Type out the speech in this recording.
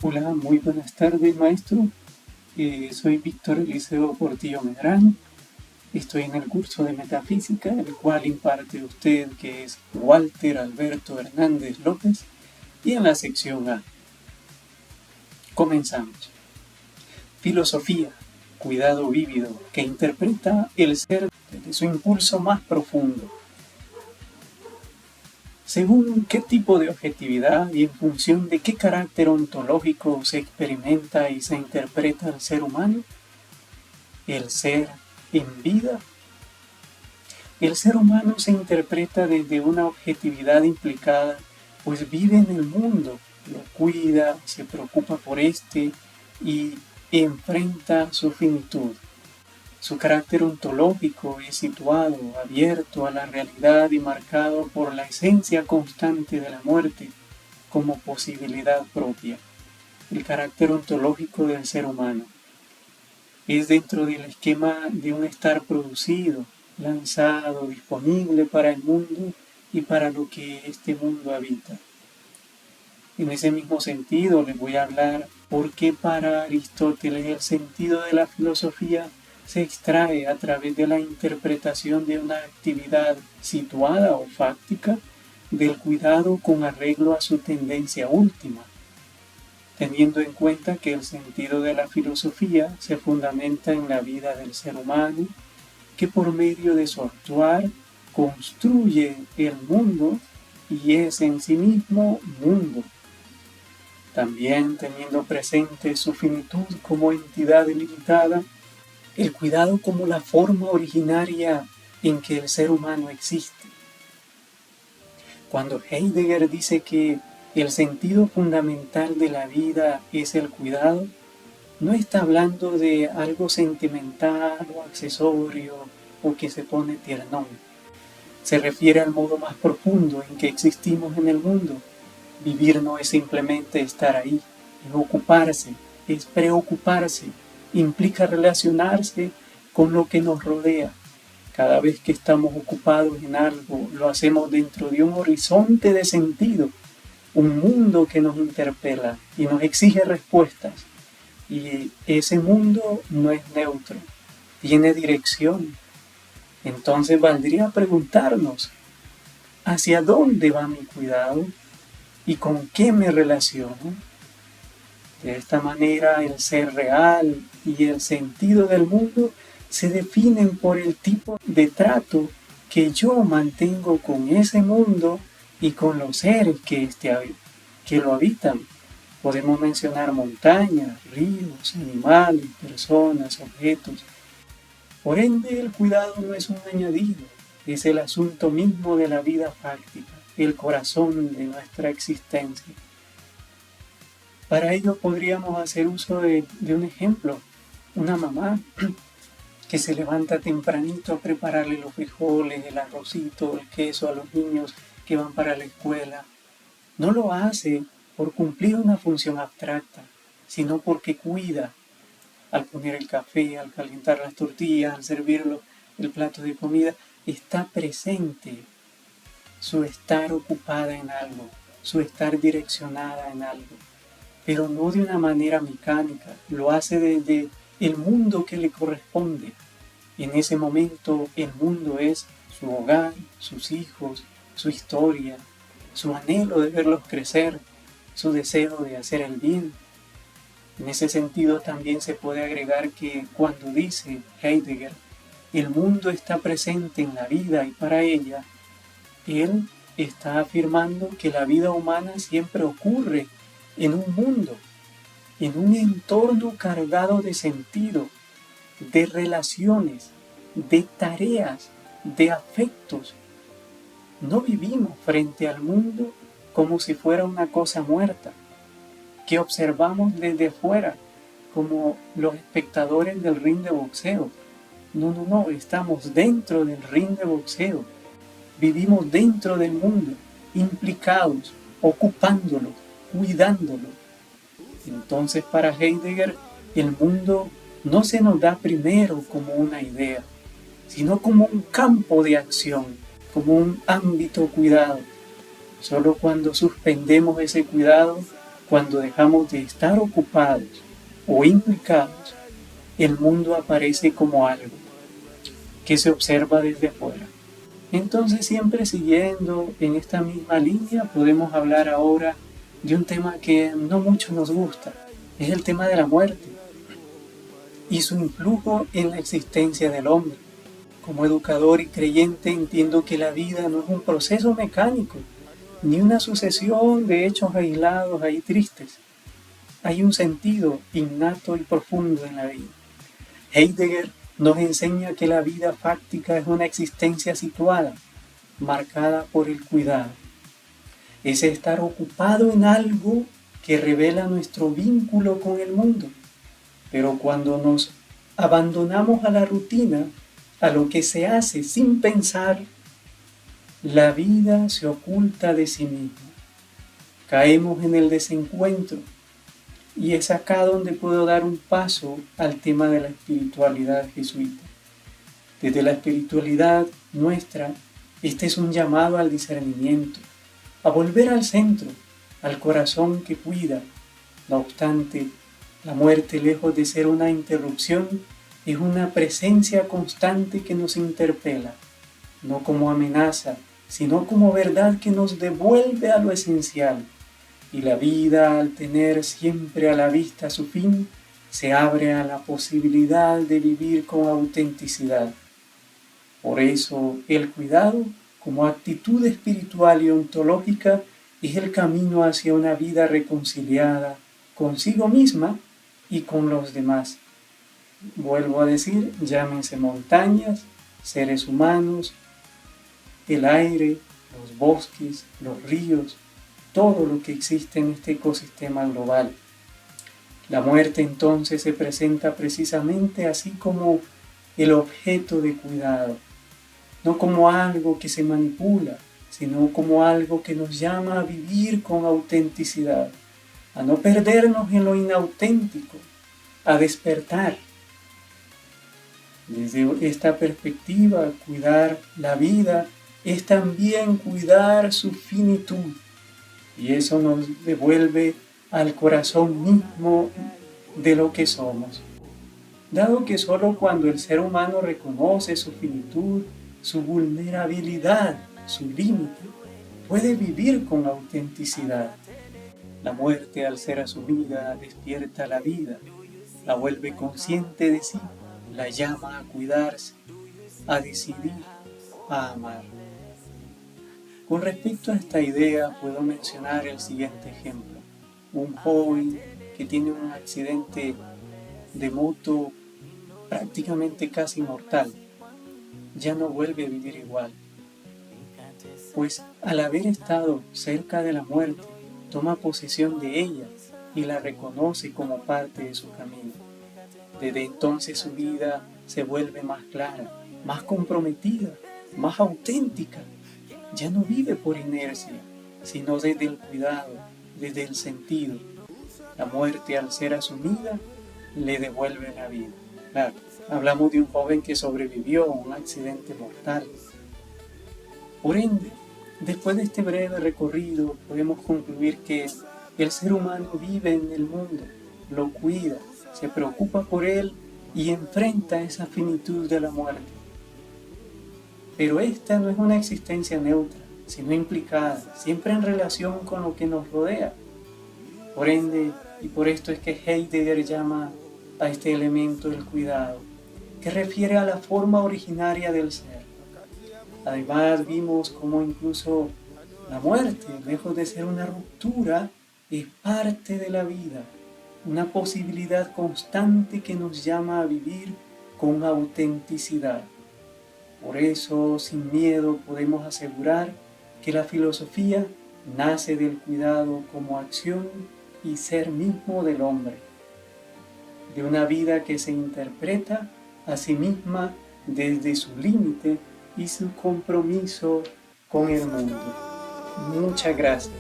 Hola, muy buenas tardes, maestro. Soy Víctor Eliseo Portillo Medrano. Estoy en el curso de Metafísica, el cual imparte usted, que es Walter Alberto Hernández López, y en la sección A. Comenzamos. Filosofía, cuidado vívido, que interpreta el ser desde su impulso más profundo. ¿Según qué tipo de objetividad y en función de qué carácter ontológico se experimenta y se interpreta el ser humano? El ser en vida. El ser humano se interpreta desde una objetividad implicada, pues vive en el mundo, lo cuida, se preocupa por éste y enfrenta su finitud. Su carácter ontológico es situado, abierto a la realidad y marcado por la esencia constante de la muerte como posibilidad propia. El carácter ontológico del ser humano es dentro del esquema de un estar producido, lanzado, disponible para el mundo y para lo que este mundo habita. En ese mismo sentido les voy a hablar por qué para Aristóteles el sentido de la filosofía se extrae a través de la interpretación de una actividad situada o fáctica del cuidado con arreglo a su tendencia última, teniendo en cuenta que el sentido de la filosofía se fundamenta en la vida del ser humano, que por medio de su actuar construye el mundo y es en sí mismo mundo. También teniendo presente su finitud como entidad limitada, el cuidado como la forma originaria en que el ser humano existe. Cuando Heidegger dice que el sentido fundamental de la vida es el cuidado, no está hablando de algo sentimental o accesorio o que se pone tiernón. Se refiere al modo más profundo en que existimos en el mundo. Vivir no es simplemente estar ahí, es ocuparse, es preocuparse, implica relacionarse con lo que nos rodea. Cada vez que estamos ocupados en algo, lo hacemos dentro de un horizonte de sentido, un mundo que nos interpela y nos exige respuestas. Y ese mundo no es neutro, tiene dirección. Entonces valdría preguntarnos, ¿hacia dónde va mi cuidado? ¿Y con qué me relaciono? De esta manera el ser real y el sentido del mundo se definen por el tipo de trato que yo mantengo con ese mundo y con los seres que lo habitan. Podemos mencionar montañas, ríos, animales, personas, objetos. Por ende, el cuidado no es un añadido, es el asunto mismo de la vida práctica, el corazón de nuestra existencia. Para ello podríamos hacer uso de un ejemplo, una mamá que se levanta tempranito a prepararle los frijoles, el arrocito, el queso a los niños que van para la escuela. No lo hace por cumplir una función abstracta, sino porque cuida al poner el café, al calentar las tortillas, al servirlo el plato de comida, está presente su estar ocupada en algo, su estar direccionada en algo, pero no de una manera mecánica, lo hace desde el mundo que le corresponde. En ese momento el mundo es su hogar, sus hijos, su historia, su anhelo de verlos crecer, su deseo de hacer el bien. En ese sentido también se puede agregar que cuando dice Heidegger, el mundo está presente en la vida y para ella, él está afirmando que la vida humana siempre ocurre en un mundo, en un entorno cargado de sentido, de relaciones, de tareas, de afectos. No vivimos frente al mundo como si fuera una cosa muerta, que observamos desde fuera, como los espectadores del ring de boxeo. No, estamos dentro del ring de boxeo. Vivimos dentro del mundo, implicados, ocupándolo, cuidándolo. Entonces para Heidegger, el mundo no se nos da primero como una idea, sino como un campo de acción, como un ámbito cuidado. Solo cuando suspendemos ese cuidado Cuando dejamos de estar ocupados o implicados, el mundo aparece como algo que se observa desde afuera. Entonces, siempre siguiendo en esta misma línea, podemos hablar ahora de un tema que no mucho nos gusta. Es el tema de la muerte y su influjo en la existencia del hombre. Como educador y creyente entiendo que la vida no es un proceso mecánico, ni una sucesión de hechos aislados ahí tristes. Hay un sentido innato y profundo en la vida. Heidegger nos enseña que la vida fáctica es una existencia situada, marcada por el cuidado. Es estar ocupado en algo que revela nuestro vínculo con el mundo. Pero cuando nos abandonamos a la rutina, a lo que se hace sin pensar, la vida se oculta de sí misma. Caemos en el desencuentro. Y es acá donde puedo dar un paso al tema de la espiritualidad jesuita. Desde la espiritualidad nuestra, este es un llamado al discernimiento, a volver al centro, al corazón que cuida. No obstante, la muerte, lejos de ser una interrupción, es una presencia constante que nos interpela, no como amenaza, sino como verdad que nos devuelve a lo esencial. Y la vida, al tener siempre a la vista su fin, se abre a la posibilidad de vivir con autenticidad. Por eso, el cuidado, como actitud espiritual y ontológica, es el camino hacia una vida reconciliada consigo misma y con los demás. Vuelvo a decir, llámense montañas, seres humanos, el aire, los bosques, los ríos, todo lo que existe en este ecosistema global. La muerte entonces se presenta precisamente así como el objeto de cuidado, no como algo que se manipula, sino como algo que nos llama a vivir con autenticidad, a no perdernos en lo inauténtico, a despertar. Desde esta perspectiva, cuidar la vida es también cuidar su finitud. Y eso nos devuelve al corazón mismo de lo que somos. Dado que solo cuando el ser humano reconoce su finitud, su vulnerabilidad, su límite, puede vivir con autenticidad. La muerte, al ser asumida, despierta la vida, la vuelve consciente de sí, la llama a cuidarse, a decidir, a amar. Con respecto a esta idea, puedo mencionar el siguiente ejemplo. Un joven que tiene un accidente de moto prácticamente casi mortal, ya no vuelve a vivir igual. Pues al haber estado cerca de la muerte, toma posesión de ella y la reconoce como parte de su camino. Desde entonces su vida se vuelve más clara, más comprometida, más auténtica. Ya no vive por inercia, sino desde el cuidado, desde el sentido. La muerte, al ser asumida, le devuelve la vida. Claro, hablamos de un joven que sobrevivió a un accidente mortal. Por ende, después de este breve recorrido, podemos concluir que el ser humano vive en el mundo, lo cuida, se preocupa por él y enfrenta esa finitud de la muerte. Pero esta no es una existencia neutra, sino implicada, siempre en relación con lo que nos rodea. Por ende, y por esto es que Heidegger llama a este elemento el cuidado, que refiere a la forma originaria del ser. Además, vimos cómo incluso la muerte, lejos de ser una ruptura, es parte de la vida, una posibilidad constante que nos llama a vivir con autenticidad. Por eso, sin miedo, podemos asegurar que la filosofía nace del cuidado como acción y ser mismo del hombre, de una vida que se interpreta a sí misma desde su límite y su compromiso con el mundo. Muchas gracias.